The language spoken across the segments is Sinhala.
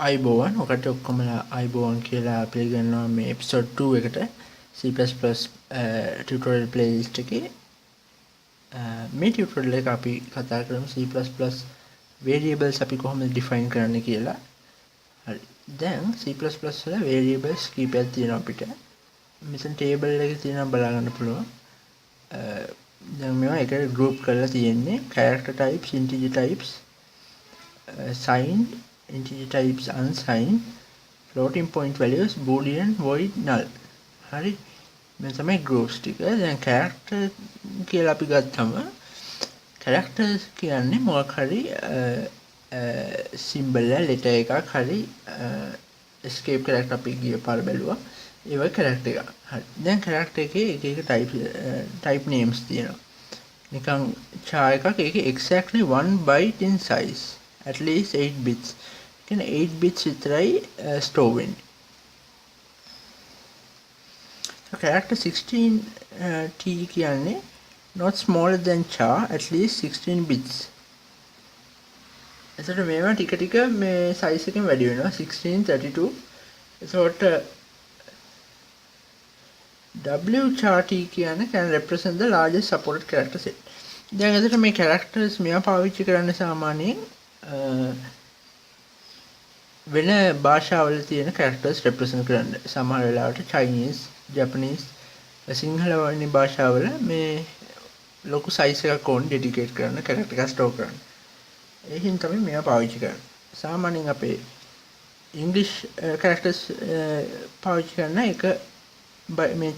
අයිබෝවන් ඔකට ඔක්කොමලා අයිබෝවන් කියලා පිළිගන්නවා මේ එපිසෝඩ් 2 එකට C++ ටියුටෝරියල් ප්ලේලිස්ට් එකේ මේ ටියුටෝරියල් එක අපි කතා කරමු C++ variables අපි කොහොමද define කරන්න කියලා. හරි. දැන් C++ වල variables කීපයක් තියෙනවා අපිට. මෙතන table එකේ තියෙනවා බලා ගන්න පුළුවන්. දැන් මේවා එකට group කරලා තියෙන්නේ character types, integer types, signed, integer types, unsigned, floating point values, boolean, void, null. හරි. මේ තමයි groups ටික. දැන් character කියලා අපි ගත්තම characters කියන්නේ මොකක් හරි symbol letter එකක් හරි escape character අපි ගිය පාර බැලුවා. ඒ වගේ character එකක්. හරි. දැන් character එකේ එක එක type names තියෙනවා. නිකන් char එකක් ඒකේ exactly 1 byte in size. At least 8 bits. Can 8 bits විතරයි store වෙන්නේ. So character 16 T කියන්නේ not smaller than char, at least 16 bits. එතකොට මේවා ටික ටික මේ size එකෙන් වැඩි වෙනවා 16 32. එතකොට W char T කියන්නේ can represent the largest supported character set. දැන් එතකොට මේ characters මේවා පාවිච්චි කරන්න සාමාන්‍යයෙන් වෙන භාෂාවල තියෙන characters represent කරන්න. සමහර වෙලාවට Chinese, Japanese, සිංහල වගේ භාෂාවල මේ ලොකු size එකක් ඕන dedicate කරන්න character එක store කරන්න. ඒ හින්දා තමයි මේවා පාවිච්චි කරන්නේ. සාමාන්‍යයෙන් අපේ English characters පාවිච්චි කරන එක මේ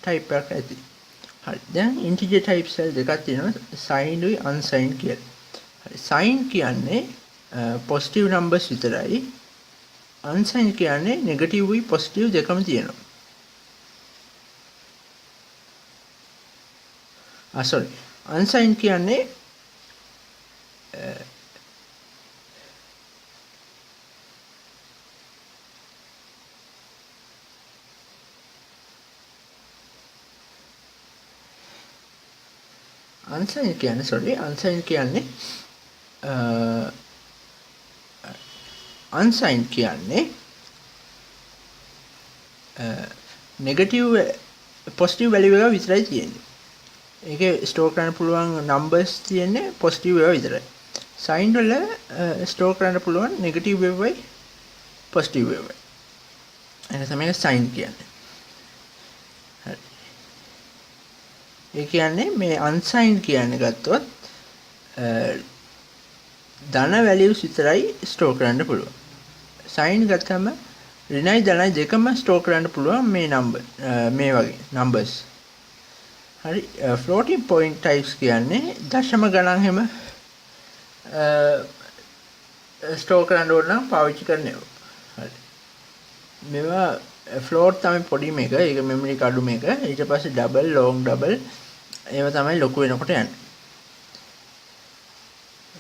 type එකක් ඇති. හරි. දැන් integer types දෙකක් තියෙනවා signed උයි unsigned කියලා. Signed කියන්නේ positive numbers විතරයි. Unsigned කියන්නේ negative උයි positive දෙකම තියෙනවා. sorry. Unsigned කියන්නේ unsigned කියන්නේ negative positive value එක විතරයි තියෙන්නේ. ඒකේ store කරන්න පුළුවන් numbers තියෙන්නේ positive ඒවා විතරයි. signed වල store කරන්න පුළුවන් negative ඒවායි positive ඒවායි. ඒක තමයි signed කියන්නේ. හරි. ඒ කියන්නේ මේ unsigned කියන්නේ ගත්තොත් ධන values විතරයි store කරන්න පුළුවන්. signed ගත්තම ඍණයි ධනයි දෙකම store කරන්න පුළුවන් මේ number මේ වගේ numbers. හරි. floating point types කියන්නේ දශම ගණන් හැම store කරන්න ඕන නම් පාවිච්චි කරන්න ඒවා. හරි. මේවා float තමයි පොඩි මේක. ඒක memory කඩු මේක. ඊට පස්සේ double, long double ඒවා තමයි ලොකු වෙනකොට යන්නේ.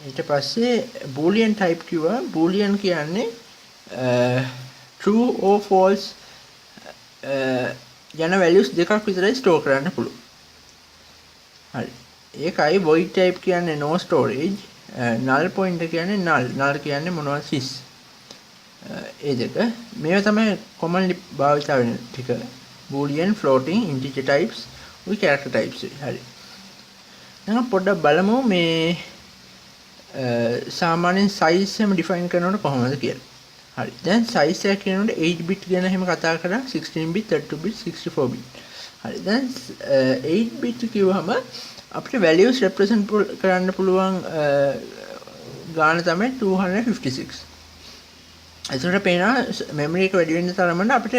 ඊට පස්සේ boolean type කිව්වා. boolean කියන්නේ true or false යන values දෙකක් විතරයි store කරන්න පුළුවන්. හරි. ඒකයි void type කියන්නේ no storage, null pointer කියන්නේ null කියන්නේ මොනවද his. ඒ දෙක මේවා තමයි commonly භාවිත වෙන ටික. boolean, floating, integer types, we character types. හරි. දැන් පොඩ්ඩක් බලමු මේ සාමාන්‍යයෙන් size එක define කරනකොට කොහොමද කියලා. හරි. දැන් size එක කියනකොට 8 bit ගැන එහෙම කතා කරා 16 bit, 32 bit, 64 bit. හරි. දැන් 8 bit කිව්වම අපිට values represent කරන්න පුළුවන් ගාන තමයි 256. එතකොට පේනවා memory එක වැඩි වෙන තරමට අපිට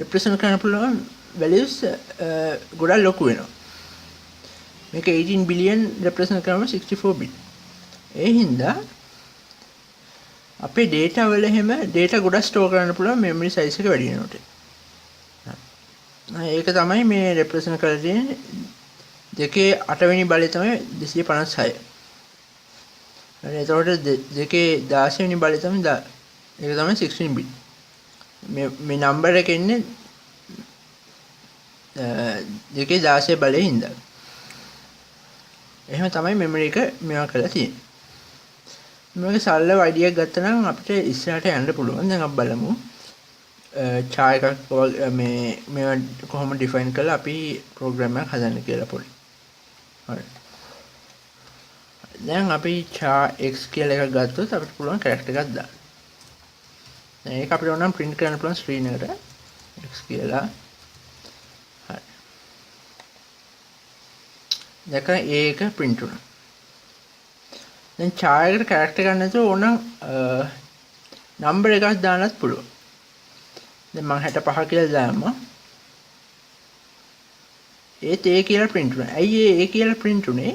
represent කරන්න පුළුවන් values ගොඩක් ලොකු වෙනවා. මේක 18 billion represent කරනවා 64 bit. ඒ හින්දා අපේ data වල එහෙම data ගොඩක් store කරන්න පුළුවන් memory size එක වැඩි වෙනකොට. ඒක තමයි මේ represent කරලා තියෙන්නේ. දෙකේ 8 වෙනි බලය තමයි 256. හරි. එතකොට දෙකේ 16 වෙනි බලය තමයි ඒක තමයි 16 bit. මේ number එක එන්නේ දෙකේ 16 බලයේ හින්දා. එහෙම තමයි memory එක මේවා කරලා තියෙන්නේ. මේක සරලව අයිඩියා එකක් ගත්තා නම් අපිට ඉස්සරහට යන්න පුළුවන්. දැන් අපි බලමු. char එකක් මේවා කොහොම ඩිෆයින් කරලා අපි ප්‍රෝග්‍රෑම් එකක් හදන්න කියලා පොඩි. හරි. දැන් අපි char x කියලා එකක් ගත්තොත් අපිට පුළුවන් කැරක්ටර් එකක් දාන්න. දැන් ඒක අපිට ඕනම් print කරන්න පුළුවන් screen එකට x කියලා. හරි. දැන් ඒක print වුණා. දැන් char එකට කැරක්ටර් ගන්න නැතුව ඕනම් number එකක් දාන්නත් පුළුවන්. දැන් මම 65 කියලා දානවා. ඒත් A කියලා print වුණා. ඇයි A කියලා print උනේ?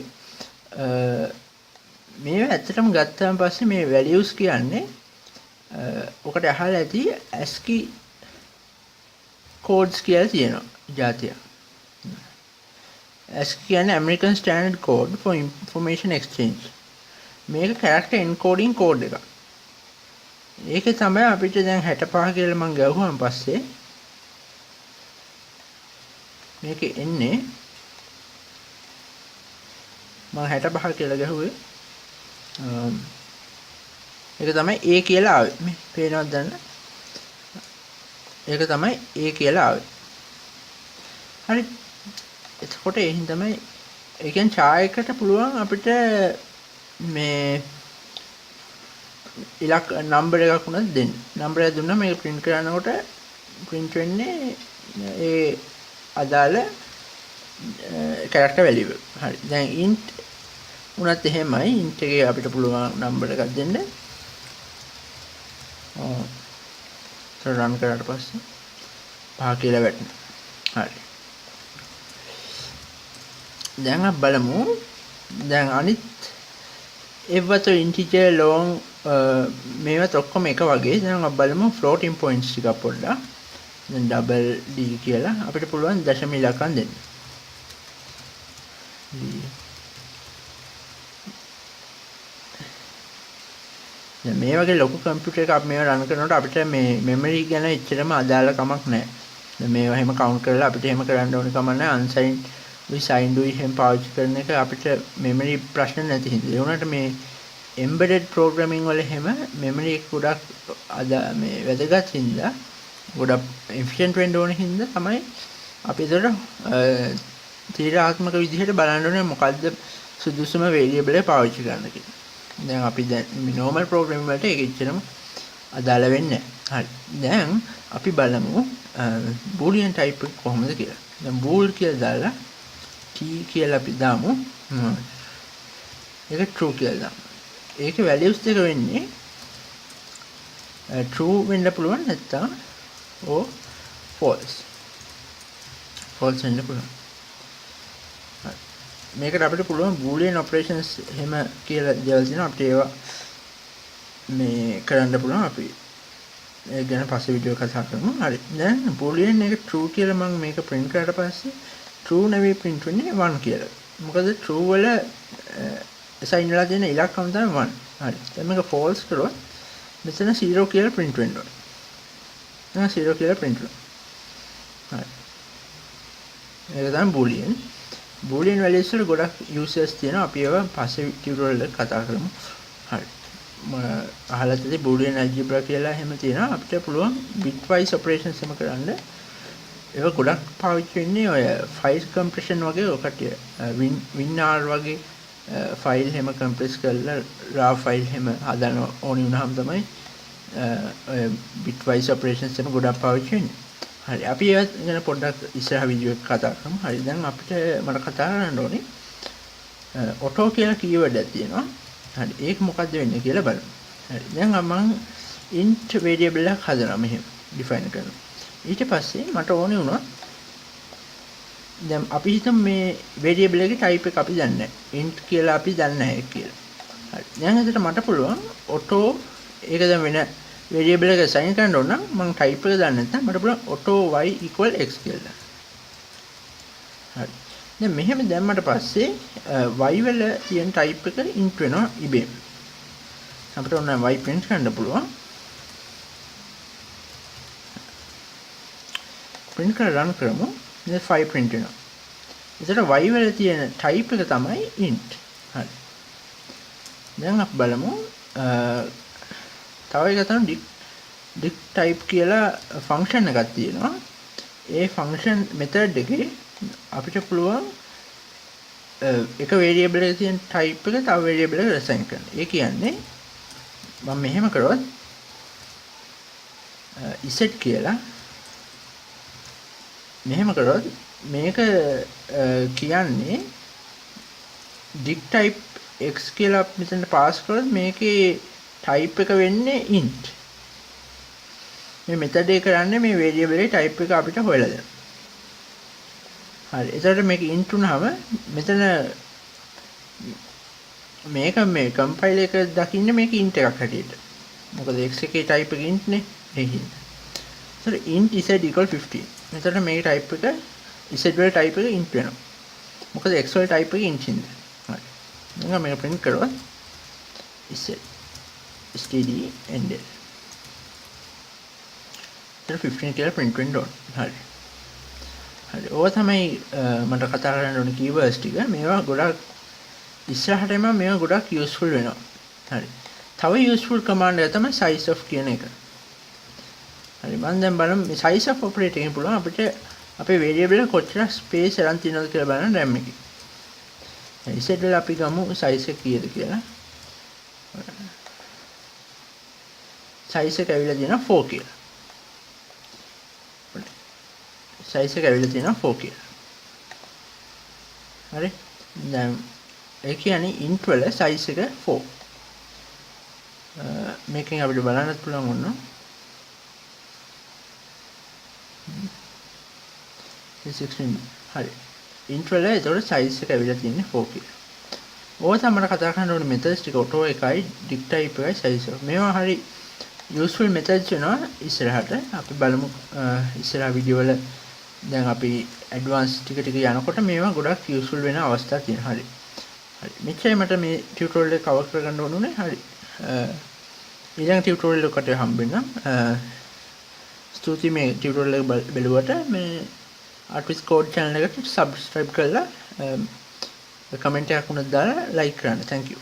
මේව ඇත්තටම ගත්තාන් පස්සේ මේ values කියන්නේ ඔකට අහලා ඇති ASCII codes කියලා තියෙනවා ජාතිය. ASCII කියන්නේ American Standard Code for Information Exchange. මේක character encoding code එකක්. ඒකේ තමයි අපිට දැන් 65 කියලා මම ගහුවාන් පස්සේ මේකේ එන්නේ මම 65 කියලා ගහුවේ ඒක තමයි A කියලා ආවේ මේ පේනවද දැන් ඒක තමයි A කියලා ආවේ හරි එතකොට ඒ හින්දා තමයි ඒ කියන්නේ char එකට පුළුවන් අපිට මේ ඉලක්ක නම්බර් එකක් උනත් දෙන්න. නම්බර් එක දුන්නා මේක print කරනකොට print වෙන්නේ ඒ අදාළ character value. හරි. දැන් int උනත් එහෙමයි. int එකේ අපිට පුළුවන් නම්බර් එකක් දෙන්න. රන් කරාට පස්සේ 5 කියලා වැටෙනවා. හරි. දැන් අපි බලමු. දැන් අනිත් එවත integer long මේවත් ඔක්කොම එක වගේ. දැන් අපි බලමු floating points ටික පොඩ්ඩක්. දැන් double d කියලා අපිට පුළුවන් දශම ඉලක්කම් දෙන්න. දැන් මේ වගේ ලොකු කම්පියුටර් එකක් අපි මේවා රන් කරනකොට අපිට මේ memory ගැන එච්චරම අදාළ කමක් නැහැ. දැන් මේවා එහෙම count කරලා අපිට එහෙම කරන්න ඕන කම නැහැ. unsigned signed එහෙම පාවිච්චි කරන එක අපිට memory ප්‍රශ්න නැති හින්දා. ඒ වුණාට මේ embedded programming වල එහෙම memory එක ගොඩක් මේ වැදගත් හින්දා ගොඩක් efficient වෙන්න ඕන හින්දා තමයි අපි ඒතර තීරාත්මක විදිහට බලන්න ඕනේ මොකද්ද සුදුසුම variable එක පාවිච්චි කරන්න කියලා. දැන් අපි දැන් normal programming වලට ඒක එච්චරම අදාළ වෙන්නේ නැහැ. හරි. දැන් අපි බලමු boolean type එක කොහොමද කියලා. දැන් bool කියලා දාලා t කියලා අපි දාමු. ඒක true කියලා දාමු. ඒකේ values දෙක වෙන්නේ true වෙන්න පුළුවන් නැත්නම් false වෙන්න පුළුවන්. මේකට අපිට පුළුවන් boolean operations එහෙම කියලා දේවල් තියෙනවා අපිට ඒවා මේ කරන්න පුළුවන් අපි ඒක ගැන පස්සේ වීඩියෝ එකක් කතා කරමු. හරි. දැන් boolean එක true කියලා මම මේක print කරාට පස්සේ true නෙවෙයි print වෙන්නේ 1 කියලා. මොකද true වල assign වෙලා තියෙන ඉලක්කම තමයි 1. හරි. දැන් මේක false කරොත් මෙතන 0 කියලා print වෙන්න ඕනේ. දැන් 0 කියලා print වෙනවා. හරි. ඒක තමයි boolean. boolean values වල ගොඩක් uses තියෙනවා. අපි ඒවා පස්සේ tutorial එක කතා කරමු. හරි. අහලා තියෙදි boolean algebra කියලා එහෙම තියෙනවා. අපිට පුළුවන් bitwise operations එහෙම කරන්න. ඒක ගොඩක් පාවිච්චි වෙන්නේ ඔය file compression වගේ ඔකට WinRAR වගේ ෆයිල් හැම කම්ප්‍රෙස් කරලා raw ෆයිල් හැම හදන්න ඕනි වුණාම තමයි ඔය bitwise operations එක ගොඩක් පාවිච්චි වෙන්නේ. හරි අපි ඒක ගැන පොඩ්ඩක් ඉස්සරහ වීඩියෝ එක කතා කරමු. හරි දැන් අපිට මට කතා කරන්න ඕනේ auto කියලා keyword එකක් තියෙනවා. හරි ඒක මොකද්ද වෙන්නේ කියලා බලමු. හරි දැන් මම int variable එකක් හදනවා මෙහෙම define කරනවා. ඊට පස්සේ මට ඕනේ වුණා දැන් අපි හිතමු මේ variable එකේ type එක අපි දන්නේ නැහැ. int කියලා අපි දන්නේ නැහැ කියලා. හරි. දැන් එතකොට මට පුළුවන් auto ඒක දැන් වෙන variable එක assign කරන්න ඕන නම් මම type එක දන්නේ නැත්නම් මට පුළුවන් auto y = x කියලා. හරි. දැන් මෙහෙම දැම්මට පස්සේ y වල තියෙන type එක int වෙනවා ඉබේම. අපිට ඕන y print කරන්න පුළුවන්. print කරලා run කරමු. දැන් 5 print වෙනවා. එතකොට y වල තියෙන type එක තමයි int. හරි. දැන් අපි බලමු තව එකක් තමයි dict type කියලා ෆන්ක්ෂන් එකක් තියෙනවා. ඒ ෆන්ක්ෂන් මෙතඩ් එකේ අපිට පුළුවන් එක වේරියබල් එකේ තියෙන type එක තව වේරියබල් එකකට assign කරන්න. ඒ කියන්නේ මම මෙහෙම කරොත් set කියලා මෙහෙම කරොත් මේක කියන්නේ dict type x කියලා මෙතන පාස් කරොත් මේකේ type එක වෙන්නේ int. මේ මෙතඩ් එක කරන්නේ මේ වේරියබල් එකේ type එක අපිට හොයලා දෙන්න. හරි. එතකොට මේක int උනහම මෙතන මේක මේ කම්පයිල් එක දකින්නේ මේක int එකක් හැටියට. මොකද x එකේ type එක int නේ. ඒ හින්දා. so int z equal 15. මෙතන මේ type එක z වල type එක int වෙනවා. මොකද x වල type එක int හින්දා. හරි. මම මේක print කරුවා z std.end. එතන 15 කියලා print වෙන්න ඕන. හරි. හරි. ඕවා තමයි මට කතා කරන්න ඕන keywords ටික. මේවා ගොඩක් ඉස්සරහට මේවා ගොඩක් useful වෙනවා. හරි. තව useful command එක තමයි size of කියන එක. හරි. මම දැන් බලමු මේ size of operator එකෙන් පුළුවන් අපිට අපේ variable එක කොච්චර space අරන් තියෙනවද කියලා බලන්න RAM එකේ. ඉස්සෙල් වෙලා අපි ගමු size එක කීයද කියලා. size එක ඇවිල්ලා තියෙනවා 4 කියලා. size එක ඇවිල්ලා තියෙනවා 4 කියලා. හරි. දැන් ඒ කියන්නේ int වල size එක 4. මේකෙන් අපිට බලන්නත් පුළුවන් වුණා. 16. හරි. int වල ඒතකොට size එක ඇවිල්ලා තියෙන්නේ 4 කියලා. ඕක තමයි මම කතා කරන්න ඕනේ methods ටික auto එකයි dict type එකයි size එක. මේවා හරි useful methods වෙනවා ඉස්සරහට. අපි බලමු ඉස්සරහ වීඩියෝ වල දැන් අපි advanced ටික යනකොට මේවා ගොඩක් useful වෙන අවස්ථා තියෙනවා. හරි. හරි. මෙච්චරයි මට මේ tutorial එක cover කරගන්න ඕනේ. හරි. ඊළඟ tutorial එකකට හම්බෙන්න. ස්තුතියි මේ tutorial එක බලුවට. මේ ArtWithCode channel එකට subscribe කරලා comment එකක් උනත් දාලා like කරන්න. Thank you.